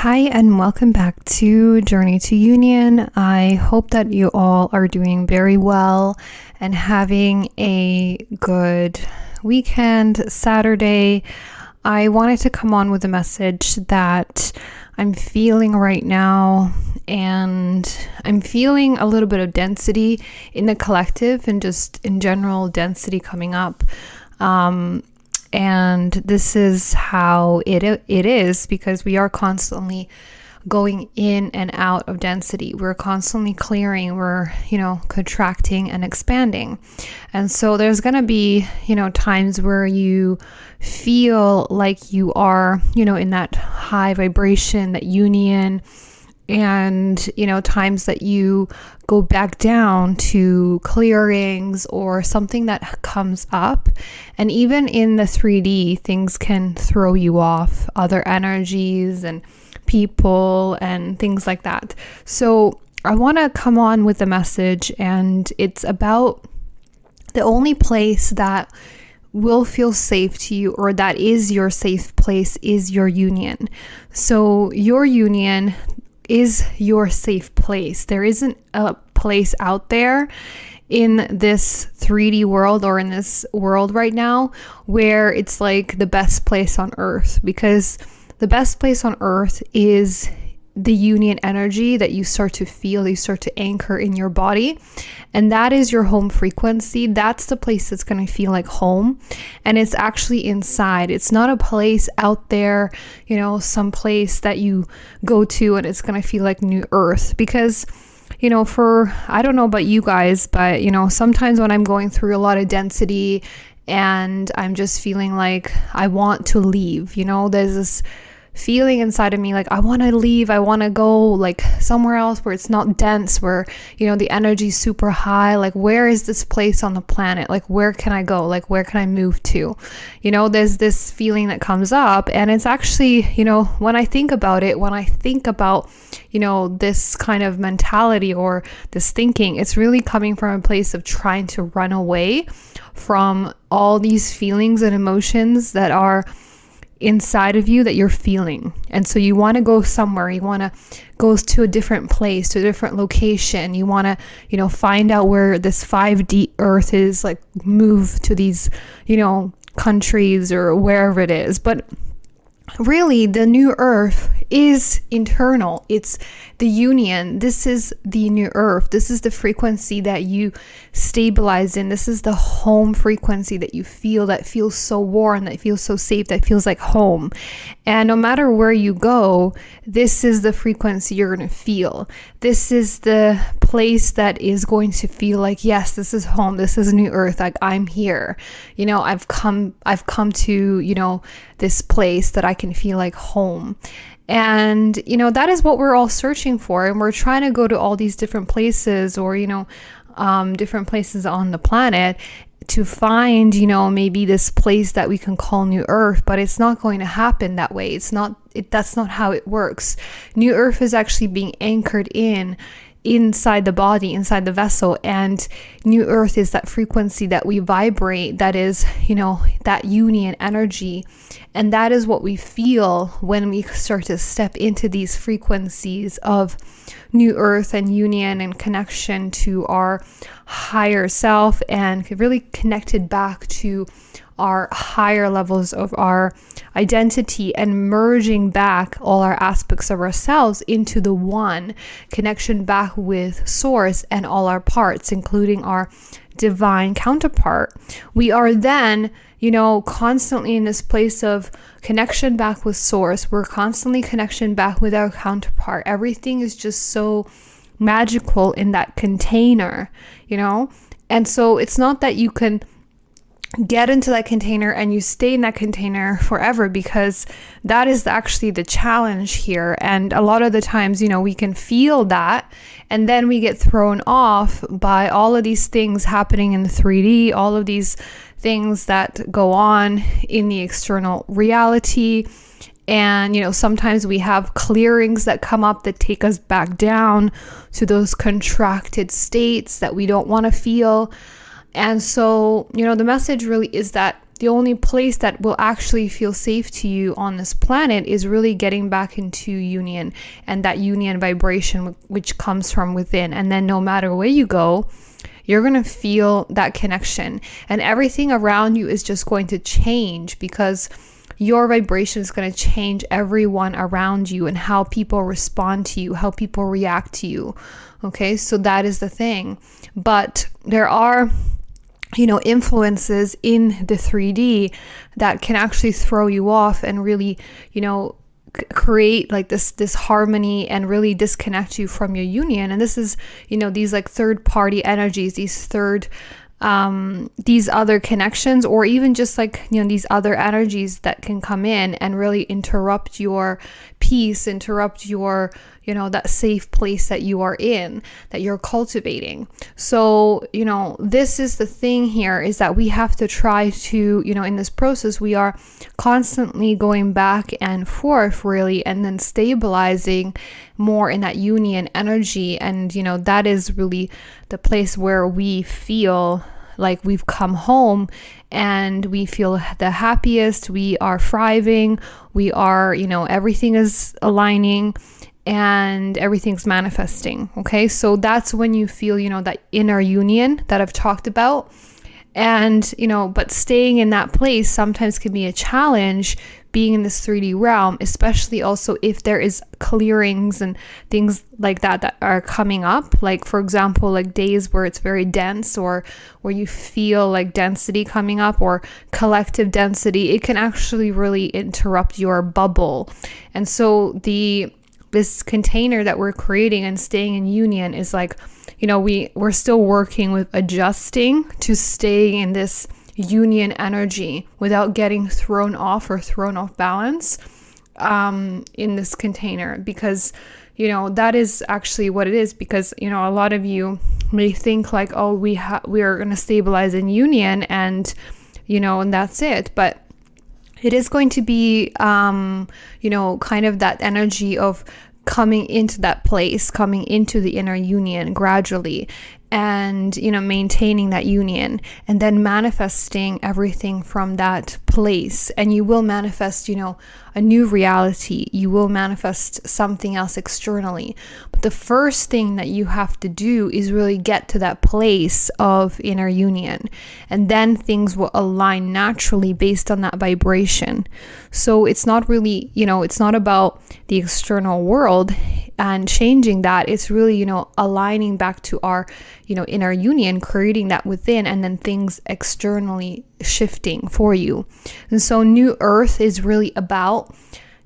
Hi, and welcome back to Journey to Union. I hope that you all are doing very well and having a good weekend, Saturday. I wanted to come on with a message that I'm feeling right now, and I'm feeling a little bit of density in the collective and just in general density coming up. And this is how it is, because we are constantly going in and out of density. We're constantly clearing, we're, contracting and expanding. And so there's going to be, times where you feel like you are, in that high vibration, that union, and times that you go back down to clearings or something that comes up. And even in the 3D, things can throw you off, other energies and people and things like that. So I want to come on with a message, and it's about the only place that will feel safe to you, or that is your safe place, is your union. So your union is your safe place. There isn't a place out there in this 3D world or in this world right now where it's like the best place on earth, because the best place on earth is the union energy that you start to feel, you start to anchor in your body. And that is your home frequency. That's the place that's going to feel like home. And it's actually inside. It's not a place out there, some place that you go to and it's going to feel like new earth. Because, I don't know about you guys, but, sometimes when I'm going through a lot of density and I'm just feeling like I want to leave, there's this feeling inside of me like I want to leave, I want to go like somewhere else where it's not dense, where the energy's super high. Like, where is this place on the planet? Like, where can I go? Like, where can I move to? There's this feeling that comes up, and it's actually, when I think about this kind of mentality or this thinking, it's really coming from a place of trying to run away from all these feelings and emotions that are inside of you that you're feeling. And so you want to go somewhere, you want to go to a different place, to a different location, you want to find out where this 5D earth is, like move to these countries or wherever it is. But really, the new earth is internal. It's the union. This is the new earth. This is the frequency that you stabilize in. This is the home frequency that you feel, that feels so warm, that feels so safe, that feels like home. And no matter where you go, this is the frequency you're going to feel. This is the place that is going to feel like, yes, this is home. This is new earth. Like, I'm here. I've come to, this place that I can feel like home. And, that is what we're all searching for. And we're trying to go to all these different places, or, different places on the planet to find, maybe this place that we can call New Earth, but it's not going to happen that way. That's not how it works. New Earth is actually being anchored inside the body, inside the vessel, and new earth is that frequency that we vibrate, that is, that union energy. And that is what we feel when we start to step into these frequencies of new earth and union and connection to our higher self, and really connected back to our higher levels of our identity, and merging back all our aspects of ourselves into the one connection back with source and all our parts, including our divine counterpart. We are then, constantly in this place of connection back with source. We're constantly connection back with our counterpart. Everything is just so magical in that container, And so it's not that you can get into that container and you stay in that container forever, because that is actually the challenge here. And a lot of the times, we can feel that, and then we get thrown off by all of these things happening in the 3D, all of these things that go on in the external reality. And, sometimes we have clearings that come up that take us back down to those contracted states that we don't want to feel. And so, the message really is that the only place that will actually feel safe to you on this planet is really getting back into union, and that union vibration which comes from within. And then no matter where you go, you're going to feel that connection, and everything around you is just going to change, because your vibration is going to change everyone around you and how people respond to you, how people react to you. Okay, so that is the thing. But there are, influences in the 3D that can actually throw you off and really, create like this harmony and really disconnect you from your union. And this is, these like third party energies, these other connections, or even just like, these other energies that can come in and really interrupt your peace, interrupt your, that safe place that you are in, that you're cultivating. So, this is the thing here, is that we have to try to, in this process, we are constantly going back and forth really, and then stabilizing more in that union energy. And, that is really the place where we feel like we've come home and we feel the happiest, we are thriving, we are, everything is aligning and everything's manifesting. Okay, so that's when you feel, that inner union that I've talked about. And, but staying in that place sometimes can be a challenge, being in this 3D realm, especially also if there is clearings and things like that are coming up. Like, for example, like days where it's very dense, or where you feel like density coming up, or collective density, it can actually really interrupt your bubble. And so this container that we're creating and staying in union is like, we're still working with adjusting to stay in this union energy without getting thrown off balance in this container, because that is actually what it is. Because a lot of you may think like, oh, we are going to stabilize in union, and and that's it. But it is going to be kind of that energy of coming into that place, coming into the inner union gradually, and maintaining that union, and then manifesting everything from that place. And you will manifest a new reality, you will manifest something else externally. But the first thing that you have to do is really get to that place of inner union, and then things will align naturally based on that vibration. So it's not really, it's not about the external world and changing that. It's really, aligning back to our, inner union, creating that within, and then things externally shifting for you. And so New Earth is really about,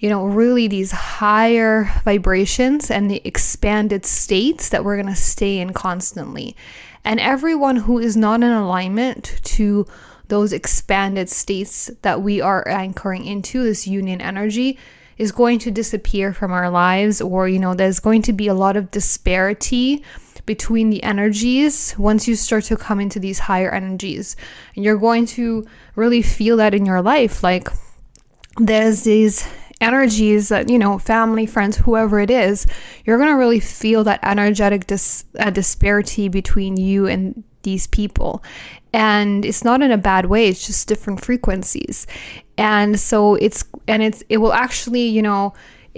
really these higher vibrations and the expanded states that we're going to stay in constantly. And everyone who is not in alignment to those expanded states that we are anchoring into, this union energy, is going to disappear from our lives. Or, there's going to be a lot of disparity between the energies once you start to come into these higher energies. And you're going to really feel that in your life. Like, there's these energies that, family, friends, whoever it is, you're going to really feel that energetic disparity between you and these people. And it's not in a bad way, it's just different frequencies. And so it will actually,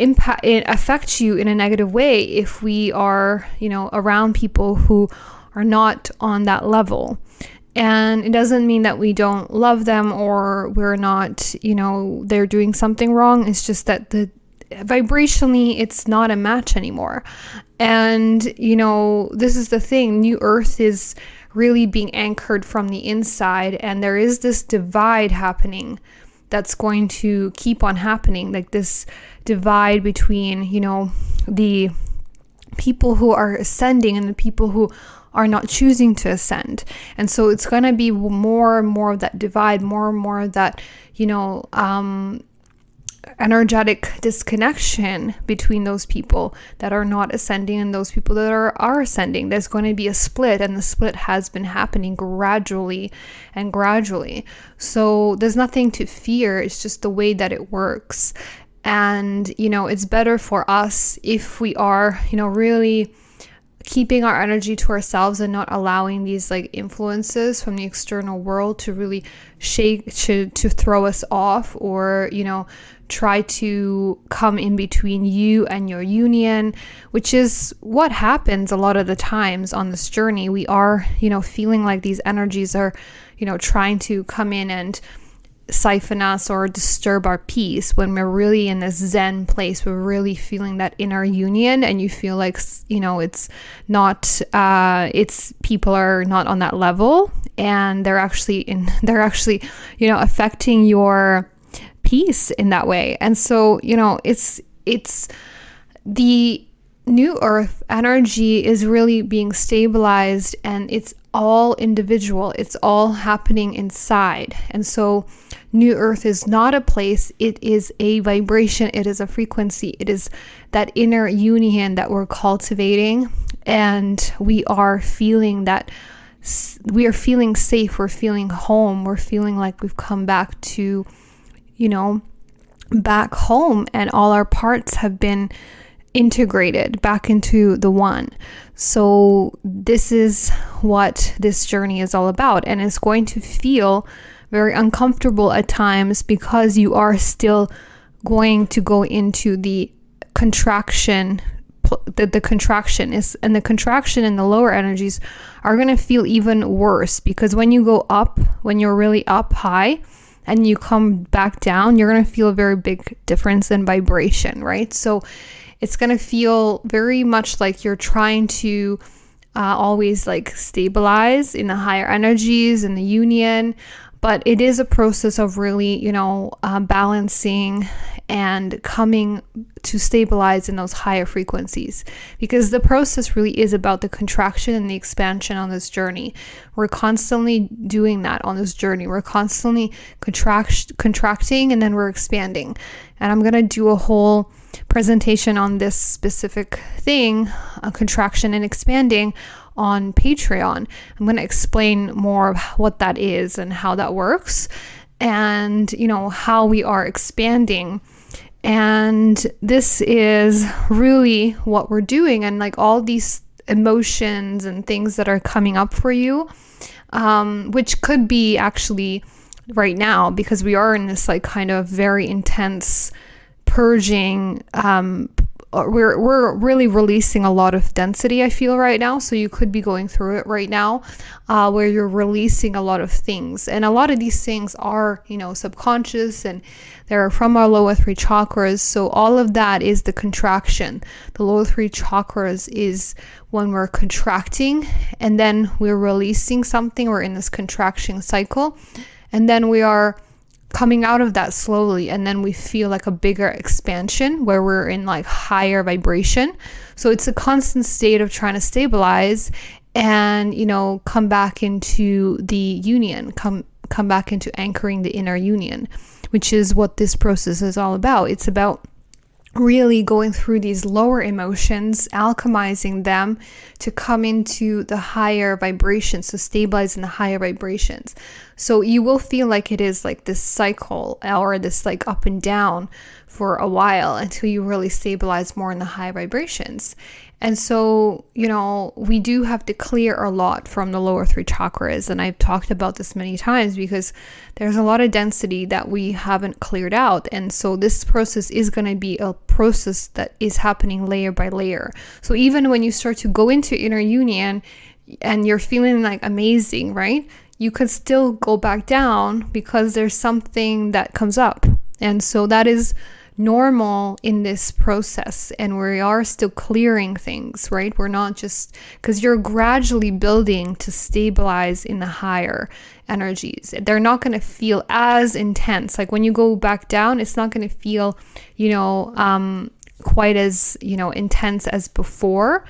affect you in a negative way if we are, around people who are not on that level. And it doesn't mean that we don't love them, or we're not, they're doing something wrong. It's just that vibrationally, it's not a match anymore. And, this is the thing. New Earth is really being anchored from the inside. And there is this divide happening that's going to keep on happening. Like this divide between, the people who are ascending and the people who are not choosing to ascend. And so it's going to be more and more of that divide, more and more of that, energetic disconnection between those people that are not ascending and those people that are ascending. There's going to be a split, and the split has been happening gradually. So there's nothing to fear. It's just the way that it works. And, it's better for us if we are, really keeping our energy to ourselves and not allowing these like influences from the external world to really to throw us off, or try to come in between you and your union, which is what happens a lot of the times on this journey. We are feeling like these energies are trying to come in and siphon us or disturb our peace, when we're really in this Zen place. We're really feeling that inner union, and you feel like it's not it's people are not on that level, and they're actually affecting your peace in that way. And so it's the new earth energy is really being stabilized, and it's all individual. It's all happening inside. And so new earth is not a place, it is a vibration, it is a frequency, it is that inner union that we're cultivating, and we are feeling that we are feeling safe, we're feeling home, we're feeling like we've come back to back home, and all our parts have been integrated back into the one. So this is what this journey is all about, and it's going to feel very uncomfortable at times, because you are still going to go into the contraction. The contraction is, and the contraction in the lower energies are going to feel even worse, because when you go up, when you're really up high and you come back down, you're going to feel a very big difference in vibration, right? So it's going to feel very much like you're trying to always like stabilize in the higher energies in the union. But it is a process of really, balancing and coming to stabilize in those higher frequencies, because the process really is about the contraction and the expansion on this journey. We're constantly doing that on this journey. We're constantly contracting, and then we're expanding. And I'm going to do a whole presentation on this specific thing, contraction and expanding, on Patreon. I'm going to explain more of what that is and how that works, and how we are expanding. And this is really what we're doing, and like all these emotions and things that are coming up for you, which could be actually right now, because we are in this like kind of very intense purging. We're really releasing a lot of density, I feel, right now. So you could be going through it right now, where you're releasing a lot of things, and a lot of these things are subconscious, and they're from our lower three chakras. So all of that is the contraction. The lower three chakras is when we're contracting, and then we're releasing something. We're in this contraction cycle, and then we are coming out of that slowly, and then we feel like a bigger expansion where we're in like higher vibration. So it's a constant state of trying to stabilize and come back into the union, come back into anchoring the inner union, which is what this process is all about. It's about really going through these lower emotions, alchemizing them to come into the higher vibrations, to stabilize in the higher vibrations. So you will feel like it is like this cycle, or this like up and down for a while, until you really stabilize more in the high vibrations. And so, we do have to clear a lot from the lower three chakras. And I've talked about this many times, because there's a lot of density that we haven't cleared out. And so this process is going to be a process that is happening layer by layer. So even when you start to go into inner union and you're feeling like amazing, right? You could still go back down, because there's something that comes up. And so that is normal in this process, and we are still clearing things, right? We're not just, because you're gradually building to stabilize in the higher energies. They're not going to feel as intense. Like when you go back down, it's not going to feel quite as intense as before,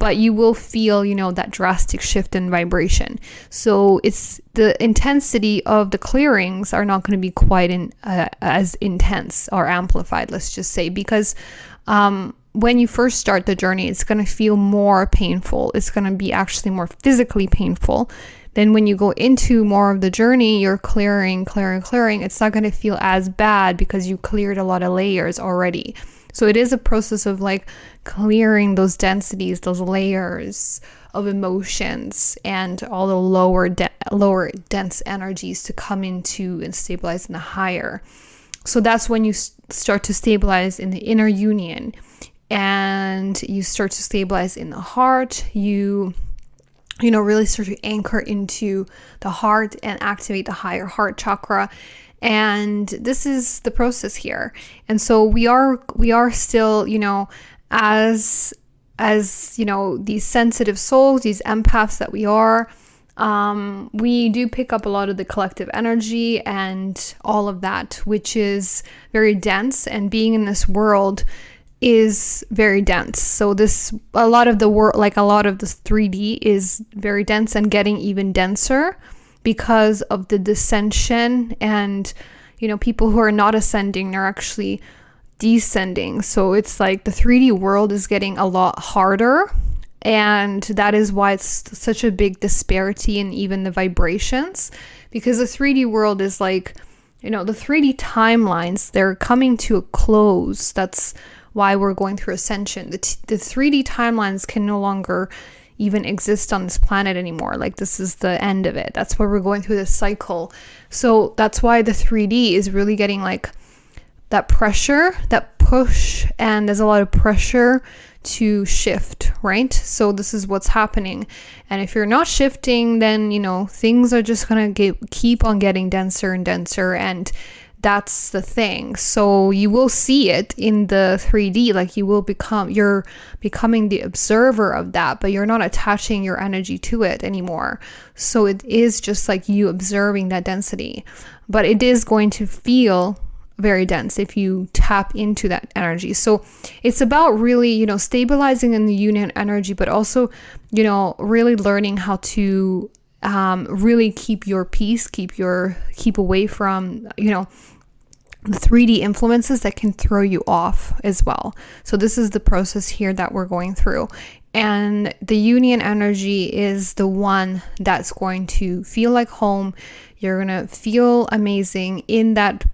but you will feel that drastic shift in vibration. So it's the intensity of the clearings are not going to be quite as intense or amplified, let's just say, because when you first start the journey, it's going to feel more painful. It's going to be actually more physically painful. Then when you go into more of the journey, you're clearing. It's not going to feel as bad, because you cleared a lot of layers already. So it is a process of like clearing those densities, those layers of emotions, and all the lower dense energies to come into and stabilize in the higher. So that's when you start to stabilize in the inner union, and you start to stabilize in the heart. You really start to anchor into the heart and activate the higher heart chakra. And this is the process here. And so we are still, as these sensitive souls, these empaths that we are, we do pick up a lot of the collective energy and all of that, which is very dense, and being in this world is very dense. So a lot of the 3D is very dense and getting even denser because of the descension, and people who are not ascending, they're actually descending. So it's like the 3D world is getting a lot harder, and that is why it's such a big disparity in even the vibrations, because the 3D world is like, the 3D timelines, they're coming to a close. That's why we're going through ascension. The 3D timelines can no longer even exist on this planet anymore. Like, this is the end of it. That's why we're going through this cycle. So that's why the 3D is really getting like that pressure, that push, and there's a lot of pressure to shift, right? So this is what's happening. And if you're not shifting, then things are just gonna keep on getting denser and denser, and that's the thing. So you will see it in the 3D, like you're becoming the observer of that, but you're not attaching your energy to it anymore. So it is just like you observing that density, but it is going to feel very dense if you tap into that energy. So it's about really, stabilizing in the union energy, but also, really learning how to really keep your peace, keep away from, the 3D influences that can throw you off as well. So this is the process here that we're going through. And the union energy is the one that's going to feel like home. You're going to feel amazing in that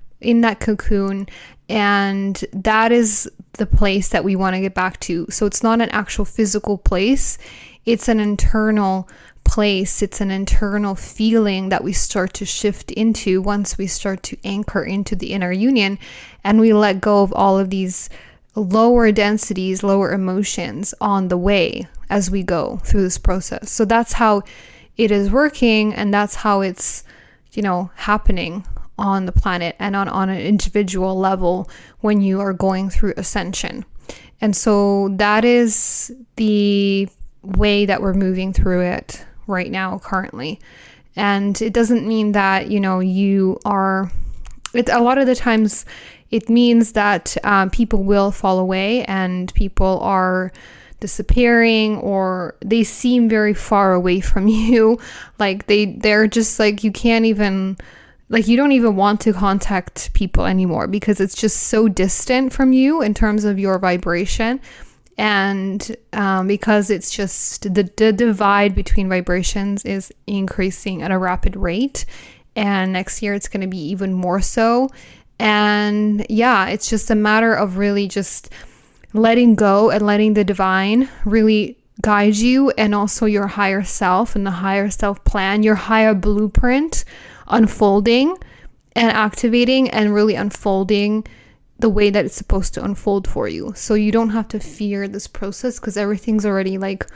cocoon. And that is the place that we want to get back to. So it's not an actual physical place. It's an internal place. It's an internal feeling that we start to shift into once we start to anchor into the inner union, and we let go of all of these lower densities, lower emotions on the way as we go through this process. So that's how it is working, and that's how it's happening on the planet and on an individual level when you are going through ascension. And so that is the way that we're moving through it right now currently. And it doesn't mean that you are, a lot of the times it means that people will fall away and people are disappearing, or they seem very far away from you. Like they're just like, you can't even, like, you don't even want to contact people anymore because it's just so distant from you in terms of your vibration. And because it's just the divide between vibrations is increasing at a rapid rate, and next year it's going to be even more so. And yeah, it's just a matter of really just letting go and letting the divine really guide you, and also your higher self and the higher self plan, your higher blueprint unfolding and activating and really unfolding the way that it's supposed to unfold for you. So you don't have to fear this process because everything's already like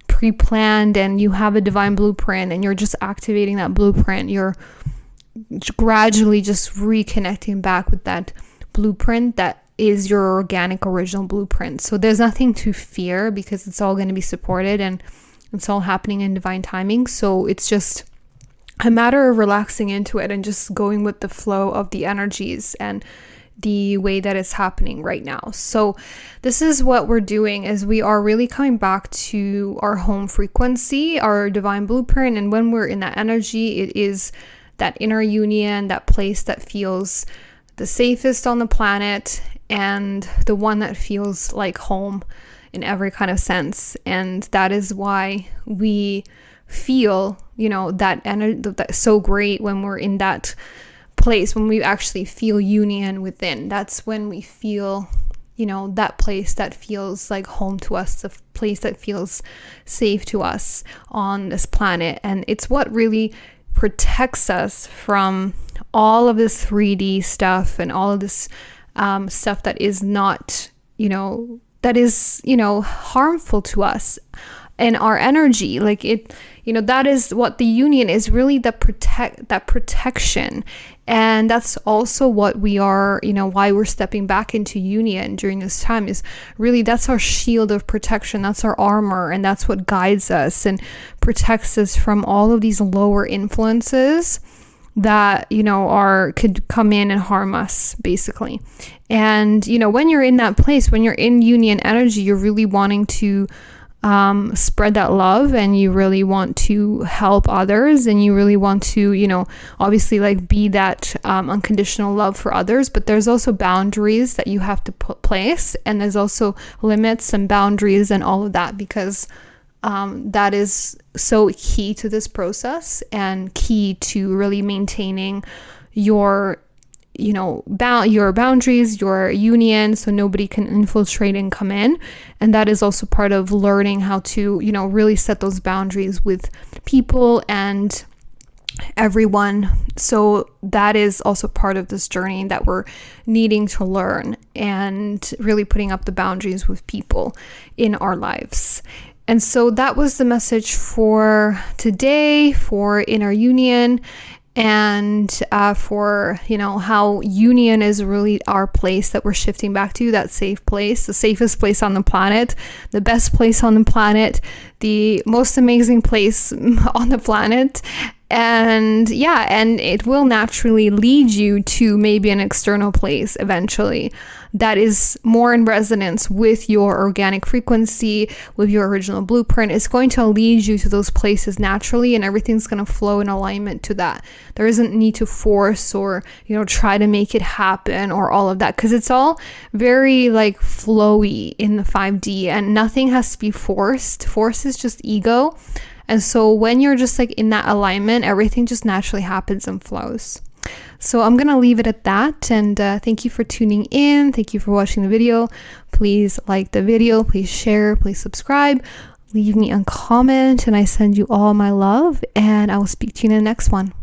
pre-planned, and you have a divine blueprint, and you're just activating that blueprint. You're gradually just reconnecting back with that blueprint that is your organic original blueprint. So there's nothing to fear because it's all going to be supported and it's all happening in divine timing. So it's just a matter of relaxing into it and just going with the flow of the energies and the way that it's happening right now. So this is what we're doing, is we are really coming back to our home frequency, our divine blueprint. And when we're in that energy, it is that inner union, that place that feels the safest on the planet and the one that feels like home in every kind of sense. And that is why we feel, that energy that's so great when we're in that place, when we actually feel union within. That's when we feel that place that feels like home to us, the place that feels safe to us on this planet. And it's what really protects us from all of this 3D stuff and all of this stuff that is not, that is, harmful to us and our energy. Like it, that is what the union is, really, that protection. And that's also what we are, why we're stepping back into union during this time, is really, that's our shield of protection. That's our armor. And that's what guides us and protects us from all of these lower influences that, could come in and harm us, basically. And, when you're in that place, when you're in union energy, you're really wanting to spread that love, and you really want to help others, and you really want to, obviously, like, be that unconditional love for others. But there's also boundaries that you have to place, and there's also limits and boundaries and all of that, because that is so key to this process and key to really maintaining your your boundaries, your union, so nobody can infiltrate and come in. And that is also part of learning how to, really set those boundaries with people and everyone. So that is also part of this journey that we're needing to learn, and really putting up the boundaries with people in our lives. And so that was the message for today, for inner union, and for, how union is really our place that we're shifting back to, that safe place, the safest place on the planet, the best place on the planet, the most amazing place on the planet. And and it will naturally lead you to maybe an external place eventually that is more in resonance with your organic frequency, with your original blueprint. It's going to lead you to those places naturally, and everything's going to flow in alignment to that. There isn't need to force or, try to make it happen or all of that, because it's all very like flowy in the 5D, and nothing has to be forced. Force is just ego. And so when you're just like in that alignment, everything just naturally happens and flows. So I'm going to leave it at that. And thank you for tuning in. Thank you for watching the video. Please like the video. Please share. Please subscribe. Leave me a comment. And I send you all my love. And I will speak to you in the next one.